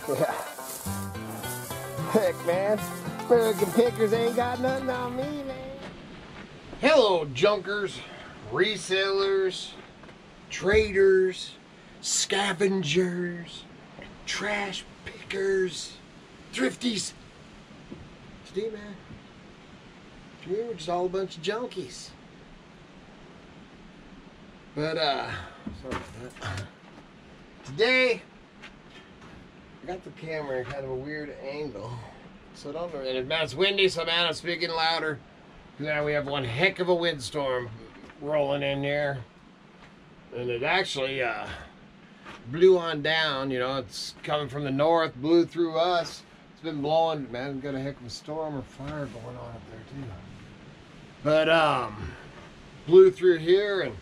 Yeah. Heck, man. American pickers ain't got nothing on me, man. Hello, junkers, resellers, traders, scavengers, trash pickers, thrifties. Steve, man. We're just all a bunch of junkies. But, sorry about that. Today, I got the camera in kind of a weird angle. So I don't know. And it's windy, so man, I'm speaking louder. Now we have one heck of a windstorm rolling in there. And it actually blew on down. You know, it's coming from the north, blew through us. It's been blowing, man, we've got a heck of a storm or fire going on up there too. But blew through here and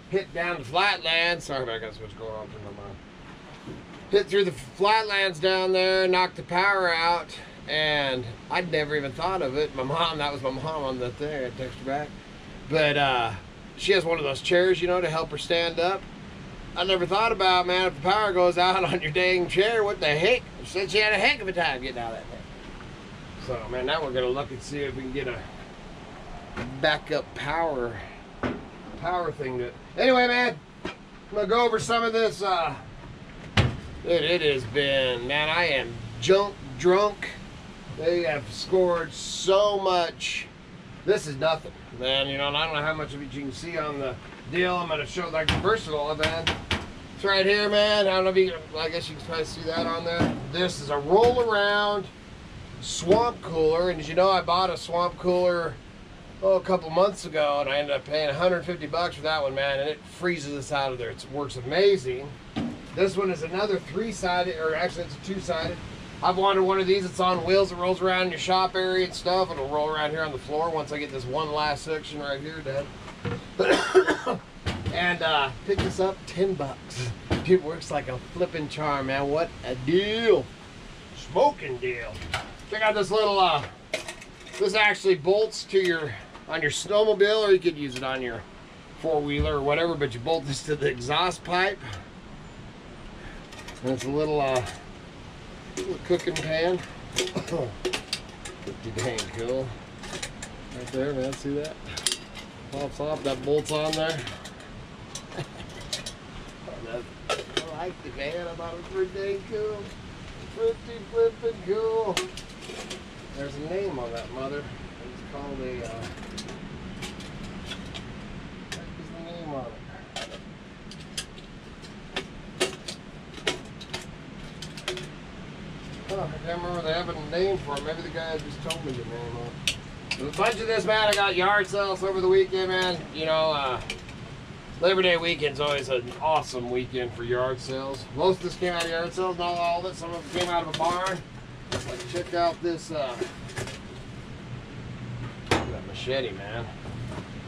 hit down the flatlands. Sorry about that, what's going on through my mind. Hit through the flatlands down there, knocked the power out, and I'd never even thought of it. My mom, that was my mom on the thing, I texted her back. But she has one of those chairs, you know, to help her stand up. I never thought about, man, if the power goes out on your dang chair, what the heck? She said she had a heck of a time getting out of that thing. So, man, now we're gonna look and see if we can get a backup power thing to. Anyway, man, I'm gonna go over some of this. It has been, man, I am drunk. They have scored so much. This is nothing, man. You know, and I don't know how much of it you can see on the deal. I'm gonna show, like, first of all, man, it's right here, man. I don't know if you can, I guess you can try to see that on there. This is a roll around swamp cooler, and as you know, I bought a swamp cooler a couple months ago, and I ended up paying 150 bucks for that one, man, and it freezes us out of there. It works amazing. This one is another three-sided, or actually it's a two-sided. I've wanted one of these. It's on wheels. It rolls around in your shop area and stuff. It'll roll around here on the floor once I get this one last section right here done. And pick this up, 10 bucks. It works like a flipping charm, man. What a deal. Smoking deal. Check out this little, this actually bolts to your, on your snowmobile, or you could use it on your four-wheeler or whatever, but you bolt this to the exhaust pipe. And it's a little cooking pan. Pretty dang cool. Right there, man, see that? Pops off, that bolt's on there. I liked it, man. I thought it was pretty dang cool. Pretty flippin' cool. There's a name on that mother. It's called a, what is the name on it? Oh, I can't remember. They have a name for it. Maybe the guy just told me the name on it. There's a bunch of this, man. I got yard sales over the weekend, man. You know, Labor Day weekend's always an awesome weekend for yard sales. Most of this came out of yard sales, not all of it. Some of it came out of a barn. Like, check out this that machete, man.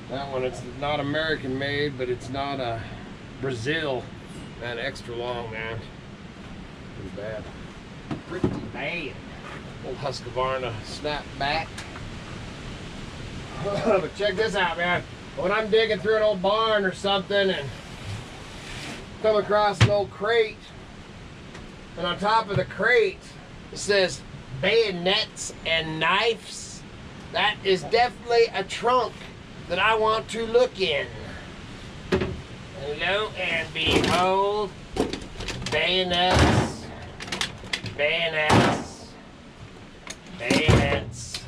That one, it's not American made, but it's not Brazil. Man, extra long, man. Pretty bad. Pretty bad. Old Husqvarna snap back. But check this out, man. When I'm digging through an old barn or something and come across an old crate, and on top of the crate it says bayonets and knives, that is definitely a trunk that I want to look in. And lo and behold, bayonets, bayonets, bayonets,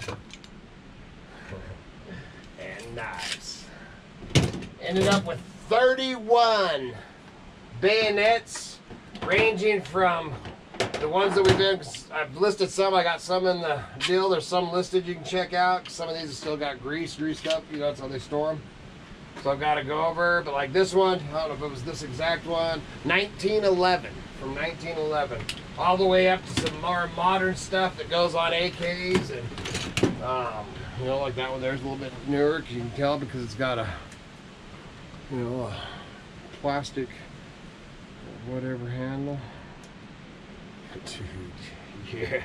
and knives. Ended up with 31 bayonets, ranging from the ones that we've been, I've listed some, I got some in the deal, there's some listed you can check out. Some of these have still got greased up, you know, that's how they store them. So I've got to go over, but like this one, I don't know if it was this exact one, 1911, from 1911, all the way up to some more modern stuff that goes on AKs, and you know, like that one there's a little bit newer, you can tell because it's got a, you know, a plastic whatever handle. Dude, yeah.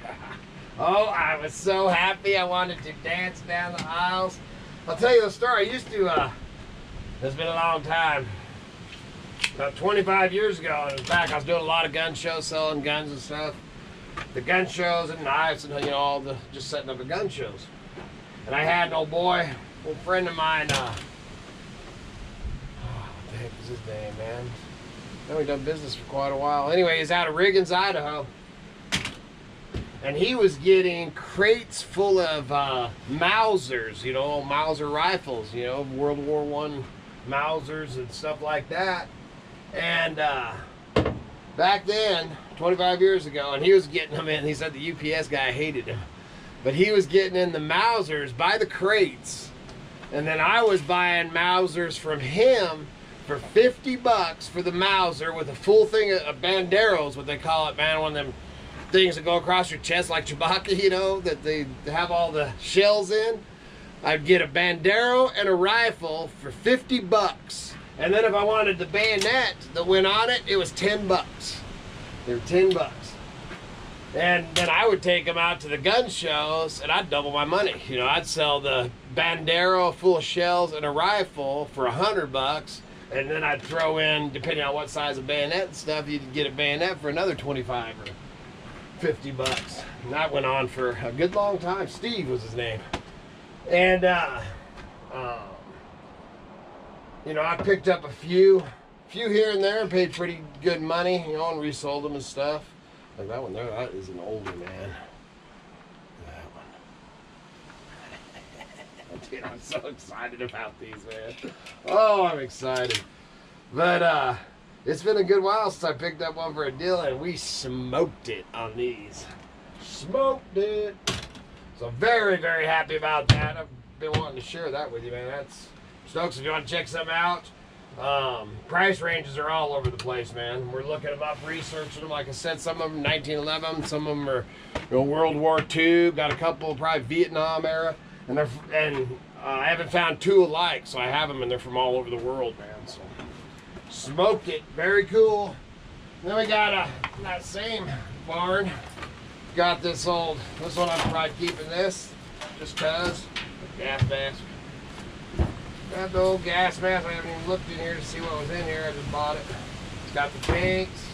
Oh, I was so happy. I wanted to dance down the aisles. I'll tell you the story. I used to, it's been a long time. about 25 years ago, and in fact, I was doing a lot of gun shows, selling guns and stuff. The gun shows and knives and, you know, all the, just setting up the gun shows. And I had an old friend of mine, what the heck is his name, man? We've done business for quite a while. Anyway, he's out of Riggins, Idaho. And he was getting crates full of Mausers, you know, Mauser rifles, you know, World War I Mausers and stuff like that. And back then, 25 years ago, and he was getting them in, he said the UPS guy hated him. But he was getting in the Mausers by the crates. And then I was buying Mausers from him for $50 for the Mauser with a full thing of banderos, what they call it, man, one of them things that go across your chest like Chewbacca, you know, that they have all the shells in. I'd get a bandero and a rifle for $50. And then if I wanted the bayonet that went on it, it was $10. They were $10. And then I would take them out to the gun shows and I'd double my money. You know, I'd sell the bandero full of shells and a rifle for $100. And then I'd throw in, depending on what size of bayonet and stuff, you'd get a bayonet for another 25 or $50. And that went on for a good long time. Steve was his name. And, you know, I picked up a few here and there and paid pretty good money, you know, and resold them and stuff. Like that one there, that is an oldie, man. That one. Dude, I'm so excited about these, man. Oh, I'm excited. But, it's been a good while since I picked up one for a deal, and we smoked it on these. Smoked it. So very, very happy about that. I've been wanting to share that with you, man. That's Stokes, if you want to check some out. Price ranges are all over the place, man. We're looking them up, researching them. Like I said, some of them 1911, some of them are, you know, World War II. Got a couple probably Vietnam era, and I haven't found two alike, so I have them, and they're from all over the world, man. So smoked it, very cool. Then we got that same barn. Got this one I'm probably keeping this, just cause gas mask. Got the old gas mask. I haven't even looked in here to see what was in here. I just bought it. It's got the tanks.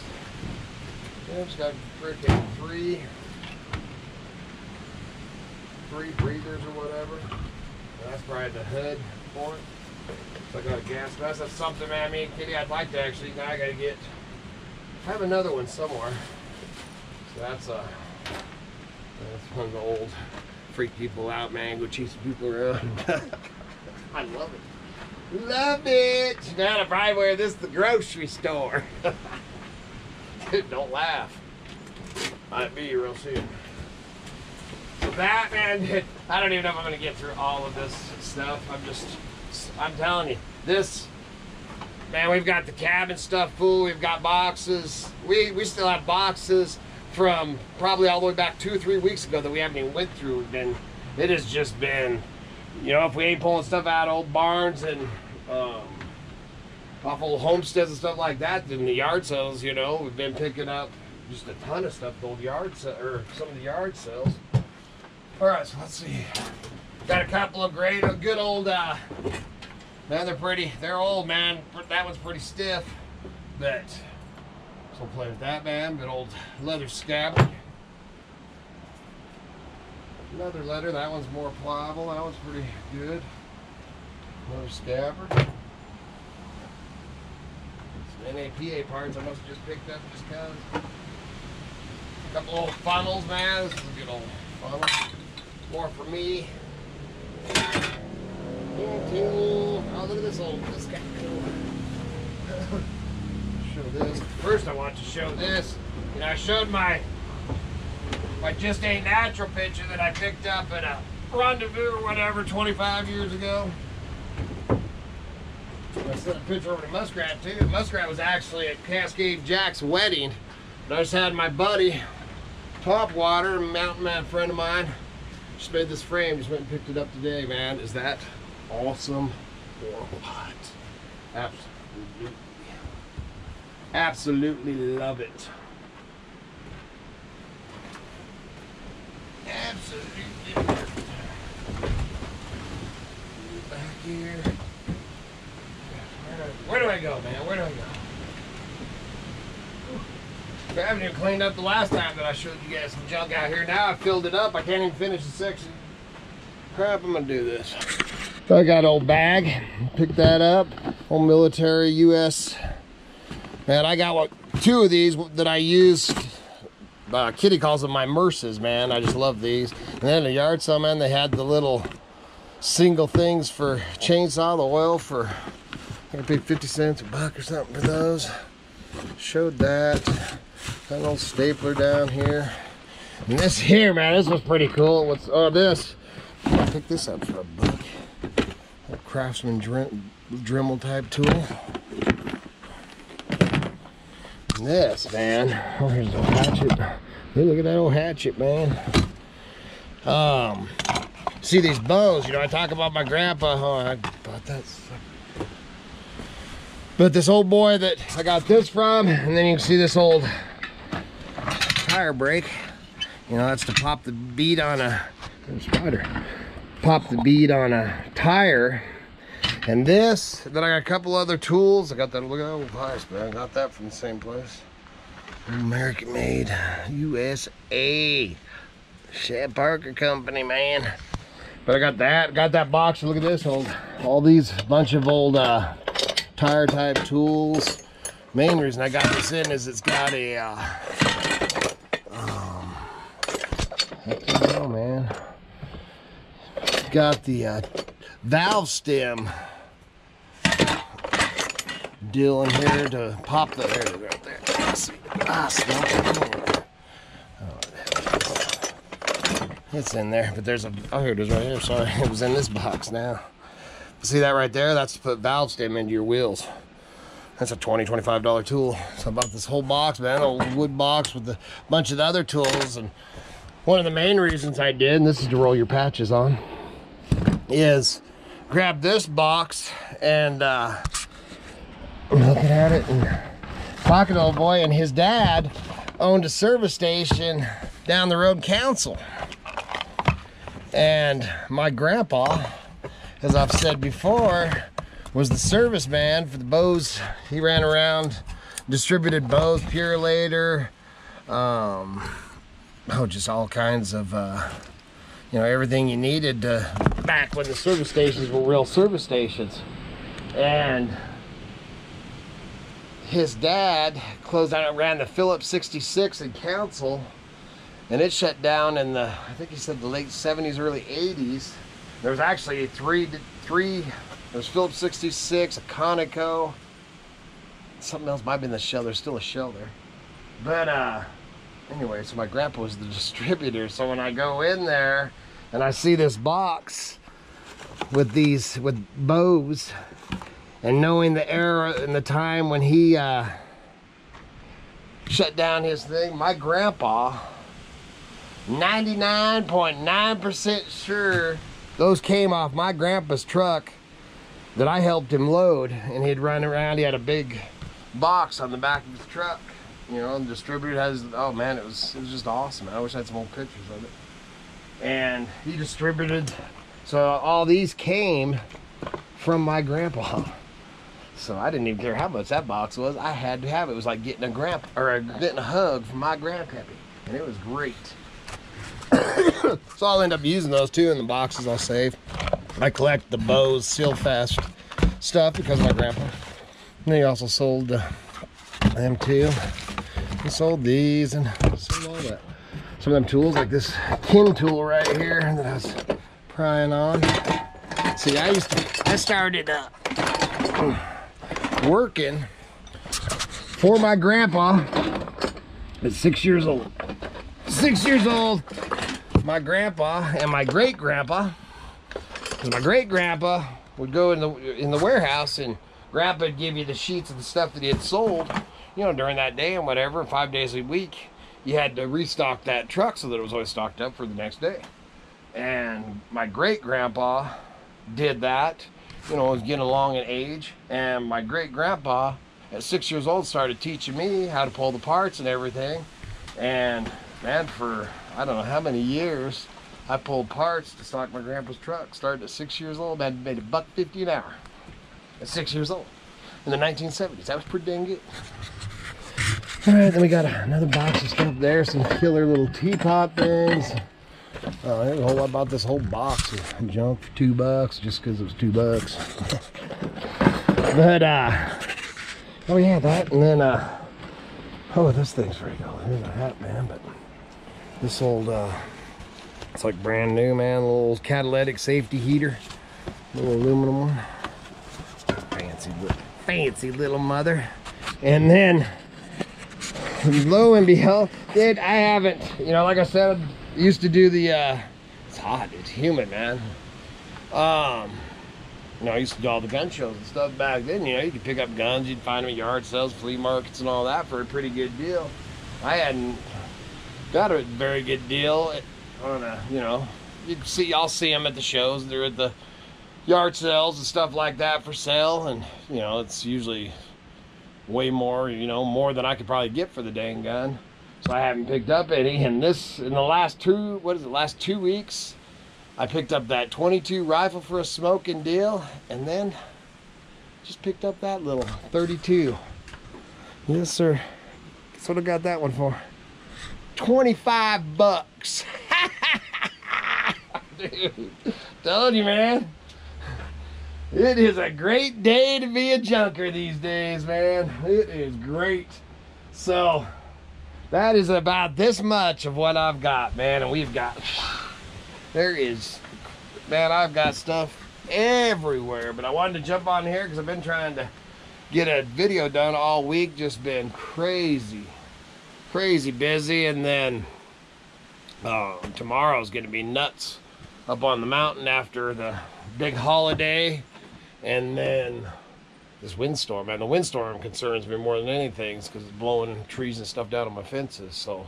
It's got freaking three breathers or whatever. And that's probably the hood for it. So I got a gas mask. That's something, man, me and Kitty, I'd like to actually, now I gotta get, I have another one somewhere. So that's one of the old freak people out, man, go chasing people around. I love it. Love it! Now I probably wear this at the grocery store. Dude, don't laugh. Might be real soon. So that, man, I don't even know if I'm going to get through all of this stuff. I'm telling you, this, man, we've got the cabin stuff full. We've got boxes. We still have boxes from probably all the way back 2 or 3 weeks ago that we haven't even went through. And it has just been, you know, if we ain't pulling stuff out of old barns and off old homesteads and stuff like that, then the yard sales, you know, we've been picking up just a ton of stuff, the old yard or some of the yard sales. All right, so let's see. Got a couple of great, good old, man, they're old, man. That one's pretty stiff, but so we'll play with that, man. Good old leather scabbard. Another leather, that one's more pliable, that one's pretty good. Another scabbard. Some NAPA parts I must have just picked up just cause. A couple old funnels, man. This is a good old funnel. More for me. Oh, look at this guy. Show this. First I want to show this. You know, I showed my Just Ain't Natural picture that I picked up at a rendezvous or whatever 25 years ago. I sent a picture over to Muskrat too. Muskrat was actually at Cascade Jack's wedding. And I just had my buddy, Topwater, a mountain man friend of mine, just made this frame, just went and picked it up today, man. Is that awesome or what? Absolutely. Absolutely love it. Absolutely. Back here. Where do I go, man? Where do I go? I haven't even cleaned up the last time that I showed you guys some junk out here. Now I filled it up. I can't even finish the section. Crap, I'm gonna do this. So I got an old bag. Picked that up. Old military US. Man, I got two of these that I used. Kitty calls them my Merces, man. I just love these. And then the yard sale, man, they had the little single things for chainsaw, the oil for, I think I paid 50 cents a buck or something for those. Showed that. Got an old stapler down here. And this here, man, this was pretty cool. What's this? I picked this up for a buck. A Craftsman Dremel type tool. And this, man. Oh, here's the hatchet. Hey, look at that old hatchet, man. See these bows, you know, I talk about my grandpa. Oh, I bought that stuff. But this old boy that I got this from, and then you can see this old tire brake. You know, that's to pop the bead on a spider. Pop the bead on a tire. And this, then I got a couple other tools. I got that, look at that old pipe, man. I got that from the same place. American made, USA. Shad Parker Company, man. But I got that box. Look at this, all these bunch of old tire type tools. Main reason I got this in is it's got a I don't know, man. Got the valve stem deal in here to pop the, there it is right there. Let's see. It's in there, but there's a, oh, here it is right here. Sorry, it was in this box now. See that right there? That's to put valve stem into your wheels. That's a $20, $25 tool. So I bought this whole box, man, an old wood box with a bunch of the other tools. And one of the main reasons I did, and this is to roll your patches on, is grab this box and I'm looking at it and talking to old boy, and his dad owned a service station down the road in Council. And my grandpa, as I've said before, was the serviceman for the bows. He ran around, distributed bows, Purelator, just all kinds of, you know, everything you needed back when the service stations were real service stations. And his dad closed out and ran the Phillips 66 in Council, and it shut down in the, I think he said the late 70s, early 80s. There was actually three, there's Phillips 66, a Conoco, something else might have been the shell. There's still a shell there. But anyway, so my grandpa was the distributor. So when I go in there and I see this box with these, with bows, and knowing the era and the time when he shut down his thing, my grandpa, 99.9% sure those came off my grandpa's truck that I helped him load, and he'd run around. He had a big box on the back of his truck, you know, and the distributor has, oh man, it was just awesome. I wish I had some old pictures of it. And he distributed, so all these came from my grandpa. So I didn't even care how much that box was. I had to have it. It was like getting a getting a hug from my grandpappy, and it was great. So I'll end up using those too in the boxes I'll save. I collect the bows, seal fast stuff because of my grandpa. And he also sold them too. He sold these and sold all that. Some of them tools, like this kin tool right here that I was prying on. See, I started working for my grandpa at 6 years old. 6 years old. My grandpa and my great-grandpa, because my great-grandpa would go in the warehouse, and grandpa would give you the sheets of the stuff that he had sold, you know, during that day and whatever. 5 days a week you had to restock that truck so that it was always stocked up for the next day. And my great-grandpa did that, you know, was getting along in age, and my great-grandpa at 6 years old started teaching me how to pull the parts and everything. And man, for I don't know how many years I pulled parts to stock my grandpa's truck. Started at 6 years old, and made $1.50 an hour at 6 years old in the 1970s. That was pretty dang good. All right, then we got another box of stuff there, some killer little teapot things. There's a whole lot about this whole box of junk for $2 just because it was $2. But oh yeah, that, and then oh, this thing's pretty cool. Here's a hat, man. But this old it's like brand new, man. A little catalytic safety heater, little aluminum one. Fancy little mother. And then lo and behold, dude, I haven't, you know, like I said, I used to do the it's hot, it's humid, man. You know, I used to do all the gun shows and stuff back then. You know, you could pick up guns, you'd find them at yard sales, flea markets and all that for a pretty good deal. I hadn't got a very good deal on a, you know, I'll see them at the shows. They're at the yard sales and stuff like that for sale, and you know, it's usually way more, you know, more than I could probably get for the dang gun. So I haven't picked up any, and this, in the last two weeks, I picked up that 22 rifle for a smoking deal, and then just picked up that little 32. Yes, sir. That's what I got that one for. $25. Dude, told you, man. It is a great day to be a junker these days, man. It is great. So that is about this much of what I've got, man. And we've got, man, I've got stuff everywhere. But I wanted to jump on here because I've been trying to get a video done all week. Just been crazy busy. And then tomorrow's gonna be nuts up on the mountain after the big holiday. And then this windstorm, man, the windstorm concerns me more than anything because it's blowing trees and stuff down on my fences. So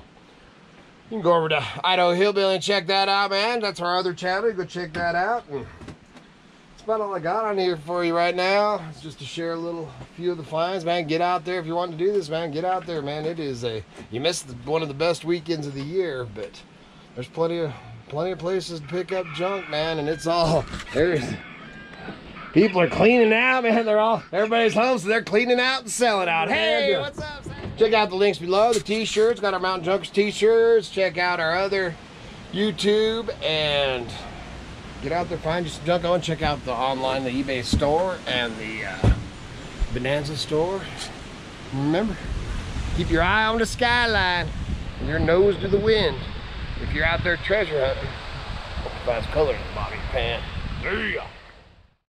you can go over to Ol Hillbilly and check that out, man. That's our other channel. You go check that out. And that's about all I got on here for you right now. It's just to share a few of the finds, man. Get out there if you want to do this, man. Get out there, man. It is you missed one of the best weekends of the year, but there's plenty of places to pick up junk, man. And it's all people are cleaning out, man. Everybody's home, so they're cleaning out and selling out. Hey, what's up? Check out the links below, the t-shirts. Got our Mountain Junkers t-shirts. Check out our other YouTube and get out there, find you some junk on. Check out the eBay store and the Bonanza store. Remember, keep your eye on the skyline and your nose to the wind. If you're out there treasure hunting, hope you find some color in the bottom of your pants. See ya.